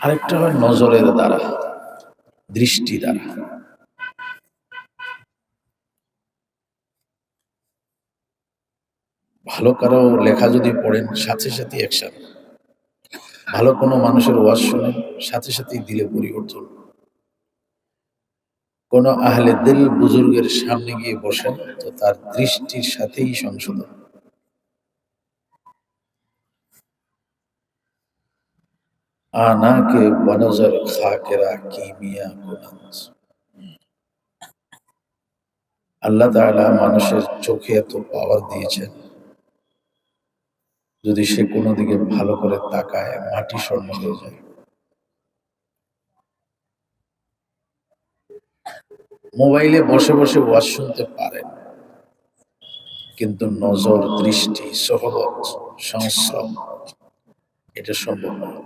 আরেকটা হয় নজরের দ্বারা, দৃষ্টি দ্বারা। ভালো কারো লেখা যদি পড়েন, সাথে সাথে অ্যাকশন। ভালো কোনো মানুষের ওয়াজ শুনেন, সাথে সাথেই দিলে পরিবর্তন। কোন আহলে দিল বুজুর্গের সামনে গিয়ে বসেন, তো তার দৃষ্টির সাথেই সংশোধন। আনা কে বনজর খাকেরা কি মিয়া কুনাজ। আল্লাহ তাআলা মানুষের চোখে এত পাওয়ার দিয়েছেন, যদি সে কোনো দিকে ভালো করে তাকায়, মাটি স্বর্ণ হয়ে যায়। মোবাইলে বসে বসে ওয়াজ শুনতে পারেন, কিন্তু নজর, দৃষ্টি, সহবত, সংস্রব এটা সম্ভব নয়।